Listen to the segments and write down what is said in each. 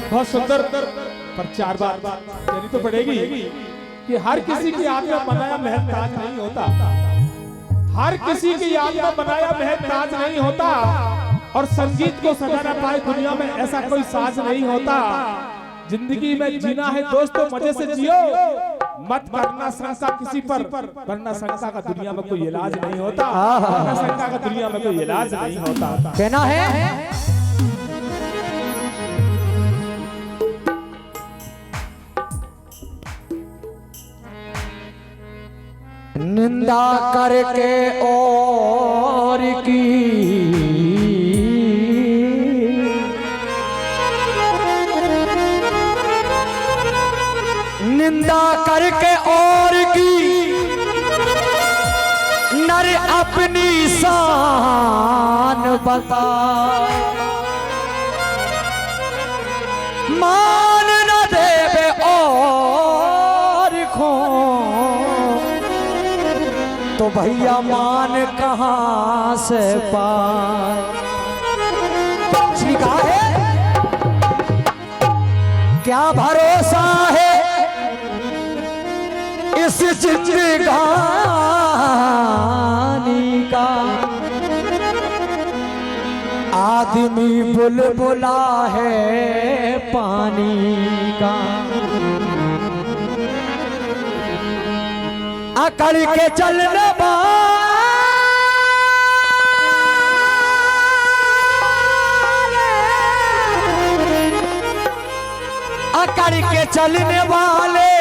बहुत सुंदर पर चार बार कहनी तो पड़ेगी कि हर किसी की याद में बनाया महल ताज नहीं होता, हर किसी की याद में बनाया महल ताज नहीं होता, और संगीत को सजा ना पाए दुनिया में ऐसा कोई साज नहीं होता। जिंदगी में जीना है दोस्तों मजे से जियो, मत करना शंका किसी पर, वरना शंका का दुनिया में कोई इलाज नहीं होता, वरना शंका का दुनिया में कोई इलाज नहीं होता। कहना है निंदा करके और की निंदा करके और की नर अपनी शान बता, मान न देवे और खो तो भैया मान कहां से पाए। कहा है क्या भरोसा है इस जिंदगानी का, आदमी बुलबुला है पानी का, अकड़ के चलने अकड़ के चलने वाले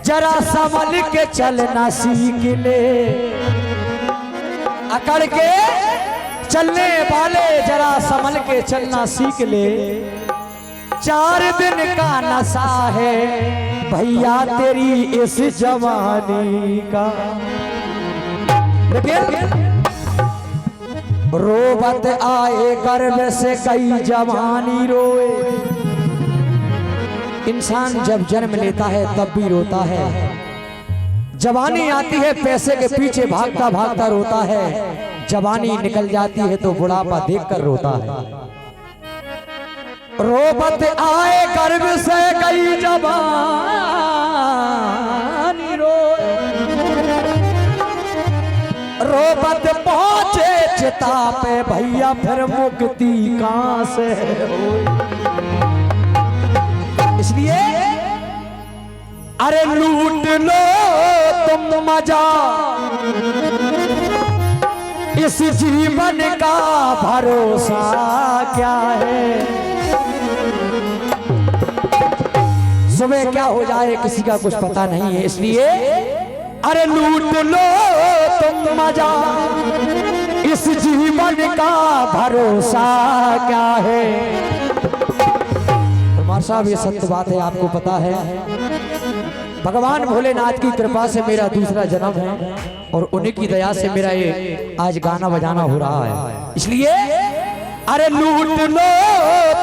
जरा संभल के चलना सीख ले, अकड़ के चलने वाले जरा संभल के चलना सीख ले। 4 दिन का नशा है भैया तेरी इस जवानी का, लेकिन रोबत आए गर्भ से कई जवानी रोए। इंसान जब जन्म लेता है तब भी रोता है, जवानी आती है पैसे के पीछे भागता भागता रोता है, जवानी निकल जाती है तो बुढ़ापा देखकर रोता है। रोबत आए गर्भ से कई जवानी रोए, रोबत पहुंचे चिता पे भैया फिर मुक्ति कहां से होए। इसलिए अरे लूट लो तुम मजा, इस जीवन का भरोसा क्या है। सुबह क्या हो जाए किसी का कुछ पता नहीं है, इसलिए अरे लूट लो तुम मजा, इस जीवन का भरोसा क्या है। कुमार साहब ये सत्य बात है, आपको पता है भगवान भोलेनाथ की कृपा से मेरा दूसरा जन्म है और उन्हीं की दया से मेरा ये आज गाना बजाना हो रहा है। इसलिए अरे लूट लो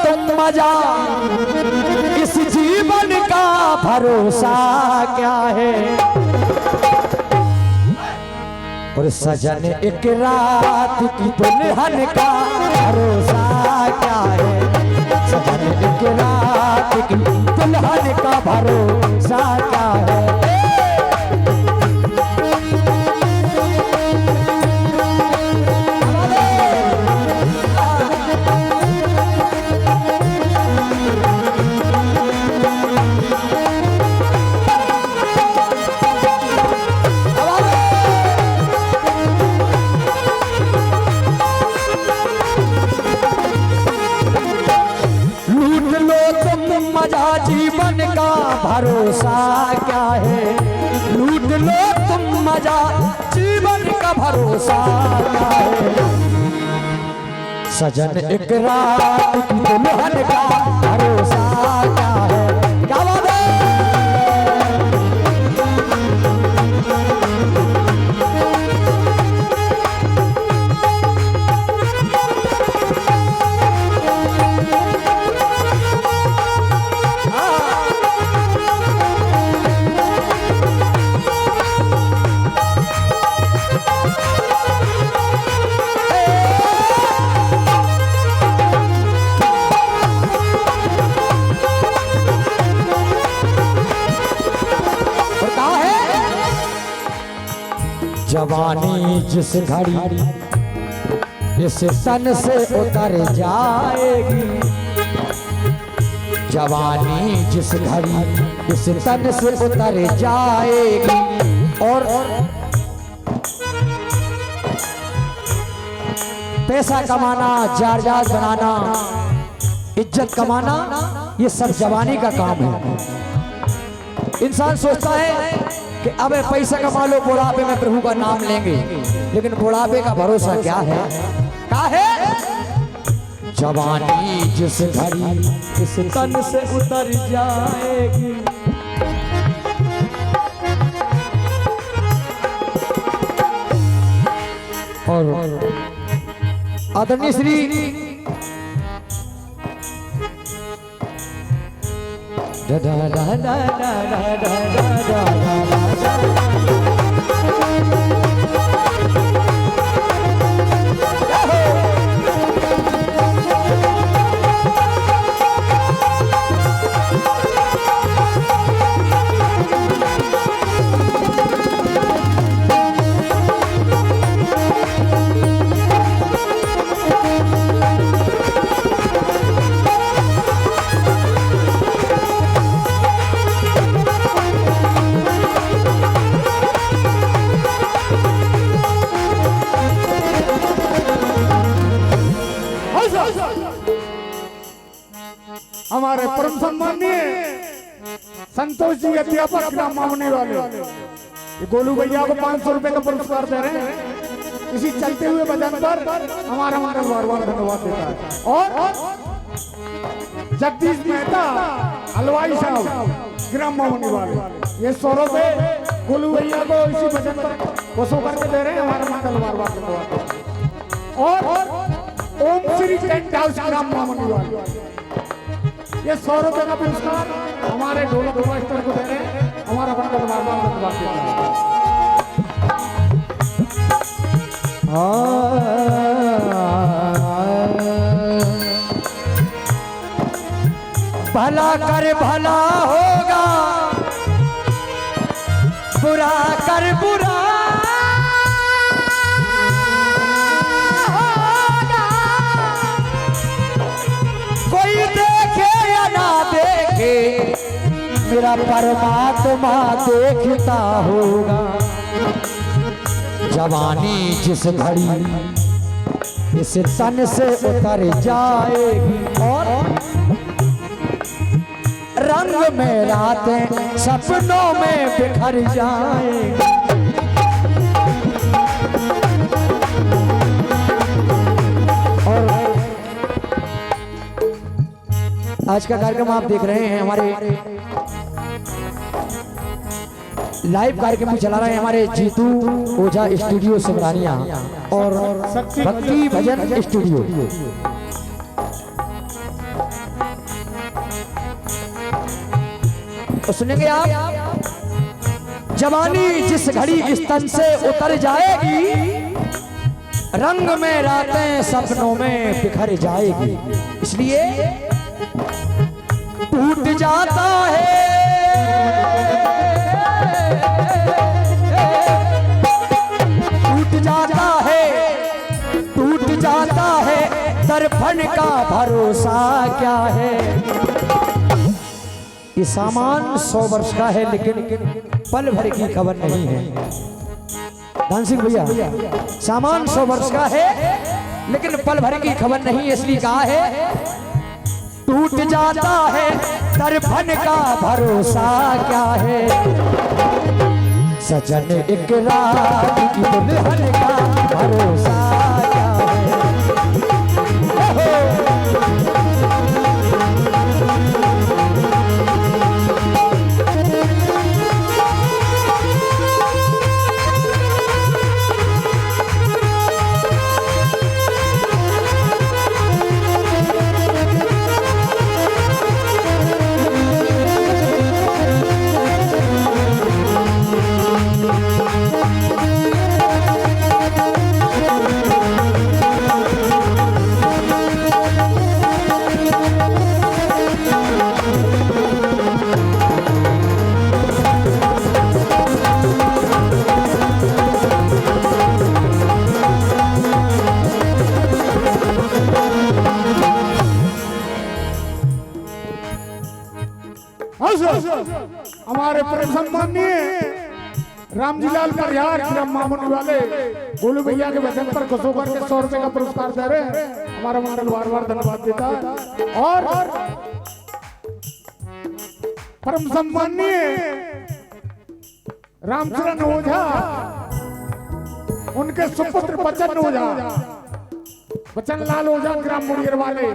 तुम मजा, इस जीवन का भरोसा क्या है। और सजन एक रात की दुल्हन का भरोसा क्या है, सजन एक रात की दुल्हन का भरोसा क्या है। जीवन का भरोसा क्या है, लूट लो तुम मजा, जीवन का भरोसा क्या है। सजन एक रात की दुल्हन का भरोसा क्या है। क्या बात है। जवानी जिस घड़ी इस तन से उतर जाएगी, जवानी जिस घड़ी इस तन से उतर जाएगी। और पैसा कमाना, जायदाद बनाना, इज्जत कमाना, ये सब जवानी का काम है। इंसान सोचता है कि अबे पैसा कमा लो, बुढ़ापे में प्रभु का नाम लेंगे, लेकिन बुढ़ापे का भरोसा क्या है? क्या है? जवानी जिस घड़ी इस तन से उतर जाएगी। और आदरणीय Shri da da da da da da da da हमारे परम सम्मानीय संतोष जी अध्यापक ग्राम मामने वाले ये गोलू भैया को 500 रुपए का पुरस्कार दे रहे हैं। इसी चलते हुए भजन पर हमारा मंडल बार बार धन्यवाद देता है। और जगदीश मेहता हलवाई साहब ग्राम मामने वाले ये 100 रुपए गोलू भैया को इसी भजन पर वसो करके दे रहे हैं। हमारा मंडल बार बार धन्यवाद देता है। और ओम श्री टेंट हाउस ग्राम मामने वाले ये 100 रुपए का पुरस्कार हमारे ढोलक मास्टर को दे रहे हैं। हमारा बंदर बार बार धन्यवाद देता है। भला कर भला होगा, बुरा कर बुरा होगा। कोई देखे या ना देखे, मेरा परमात्मा देखता होगा। जवानी जिस घड़ी इस तन से उतर जाएगी, और रंग में रातें सपनों में बिखर जाएंगी। और आज का कार्यक्रम आप देख रहे हैं, हमारे लाइव कार्यक्रम चला रहे हैं हमारे जीतू ओझा स्टूडियो सिमरानिया और भक्ति भजन स्टूडियो। तो सुनेंगे आप, जवानी जिस घड़ी इस तन से उतर जाएगी, रंग में रातें सपनों में बिखर जाएगी। इसलिए टूट जाता है, टूट जाता है, टूट जाता है दर्पण का भरोसा क्या है। ये सामान 100 वर्ष का है, लेकिन पल भर की खबर नहीं है। दानसिंह भैया, सामान 100 वर्ष का है, लेकिन पल भर की खबर नहीं, इसलिए कहा है टूट जाता है दर्पण का भरोसा क्या है। सजन एक रात की दुल्हन का भरोसा क्या है। हमारे परम सम्माननीय रामजीलाल परिहार ग्राम मामुनी वाले गोलू भैया के वचन पर खुश होकर के 100 रुपए का पुरस्कार दे रहे हैं। हमारा मंडल बार बार धन्यवाद देता है। और परम सम्माननीय रामचरण ओझा, उनके सुपुत्र बचन ओझा, बचन लाल ओझा ग्राम मुड़ियर वाले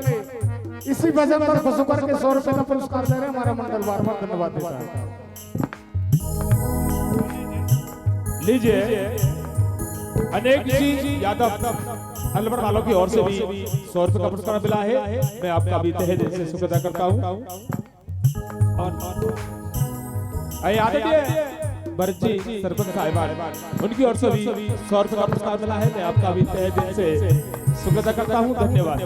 इसी वजन पर खुश होकर के 100 रुपए का पुरस्कार दे रहे हैं। हमारा मंडल बार बार धन्यवाद देता है। लीजिए अनेक जी यादव अलवर वालों की ओर से भी 100 रुपए का पुरस्कार मिला है। मैं आपका भी तहे दिल से शुक्र अदा करता हूँ। बरजी सरपंच साहिबान, उनकी ओर से भी 100 रुपए का पुरस्कार मिला है। मैं आपका भी तहे दिल से शुक्र अदा करता हूँ। धन्यवाद।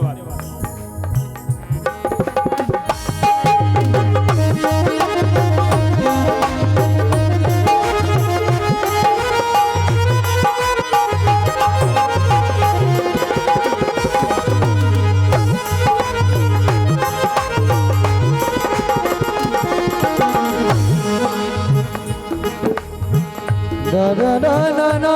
da da da da da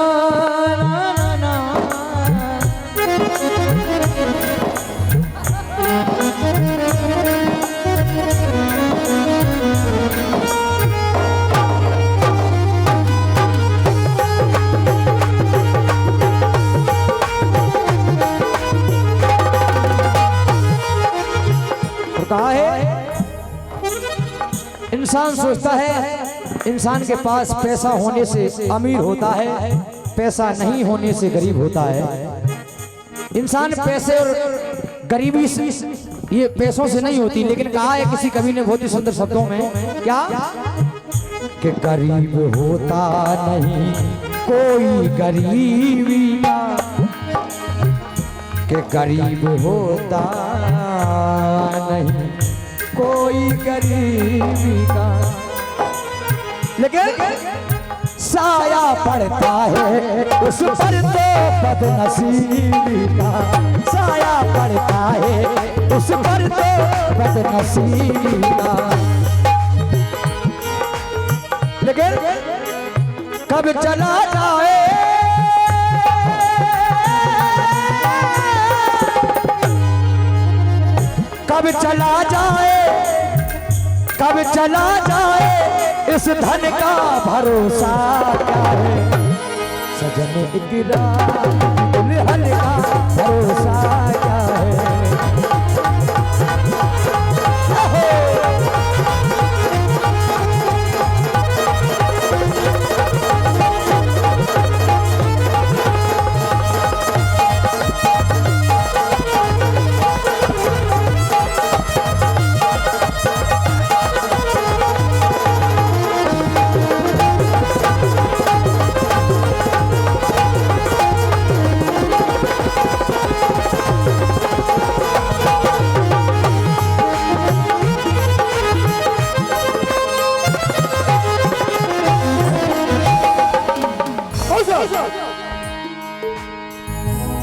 कहा है, इंसान सोचता है इंसान के पास पैसा होने से अमीर होता है, पैसा नहीं होने से गरीब होता है। इंसान पैसे और गरीबी से, ये पैसों से नहीं होती, लेकिन कहा है किसी कवि ने बहुत ही सुंदर शब्दों में, क्या कि गरीब होता नहीं कोई गरीबी का, कि गरीब होता नहीं कोई गरीबी का, लेकिन साया पड़ता है उस पर तो बदनसीबी का, साया पड़ता है उस पर तो बदनसीबी का। लेकिन कब चला जाए कब चला जाए कब चला जाए इस धन का भरोसा क्या है, सजन इकरार दुल्हन का भरोसा क्या है।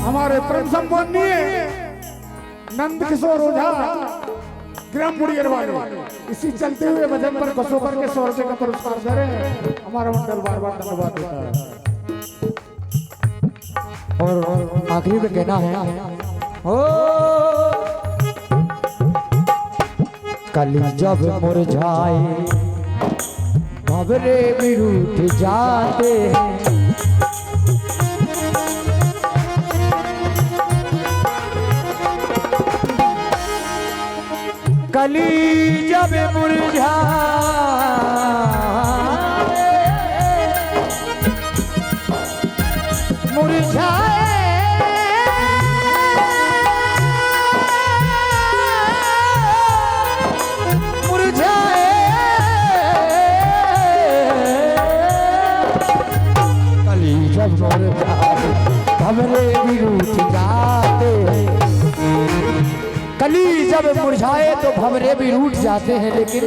हमारे परम सम्माननीय नंद किशोर ओझा ग्राम मुड़ियर वाले इसी चलते हुए भजन पर खुश होकर के 100 रुपए का पुरस्कार दे रहे हैं। हमारा मंडल बार बार धन्यवाद देता है। और आखिरी में कहना है, ओ कली जब मुरझाए भंवरे भी रूठ जाते हैं, कली जब मुरझाए मुरझाए मुरझाए कली जब मुरझाए भंवरे भी रूठ जाते हैं, कली जब मुरझाए तो भंवरे भी रूठ जाते हैं, लेकिन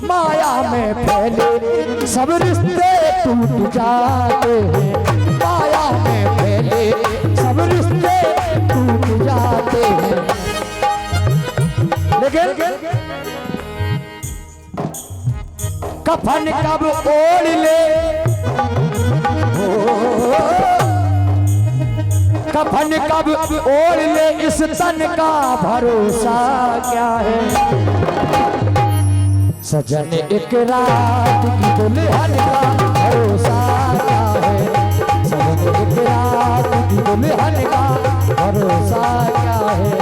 माया में फैले सब रिश्ते टूट जाते हैं, माया में फैले सब रिश्ते टूट जाते हैं। लेकिन कफन कब ओढ़ ले, कफन कब ओढ़ ले, इस तन का भरोसा क्या है। सजन एक रात की दुल्हन का भरोसा क्या है। सजन एक रात की दुल्हन का भरोसा क्या है।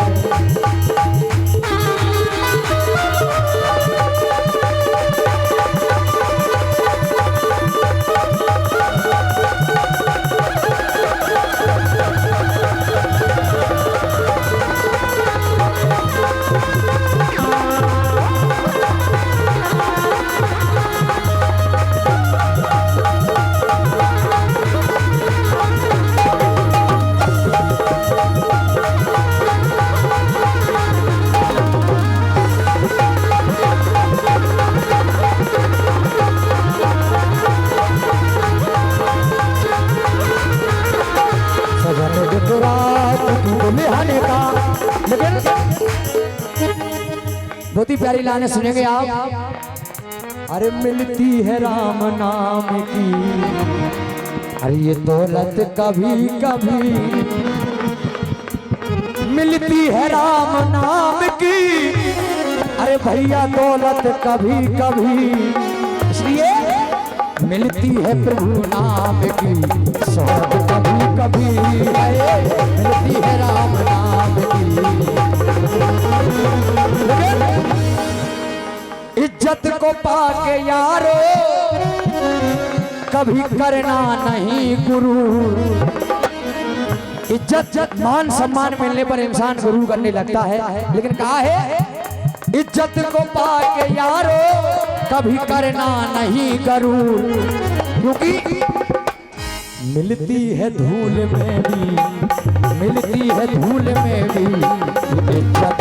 बहुत ही प्यारी लाने सुनेंगे आप। अरे मिलती है राम नाम की, अरे ये दौलत कभी कभी मिलती है राम नाम की। अरे भैया दौलत कभी कभी, इसलिए मिलती है प्रभु नाम की शौक कभी कभी। मिलती है राम नाम की। इज्जत को पाके यारो कभी करना नहीं गुरु। इज्जत मान सम्मान मिलने पर इंसान गुरु करने लगता है, लेकिन कहा है इज्जत को पाके यारो कभी करना नहीं गरूर। क्योंकि मिलती है धूल में भी, मिलती है धूल में भी इज्जत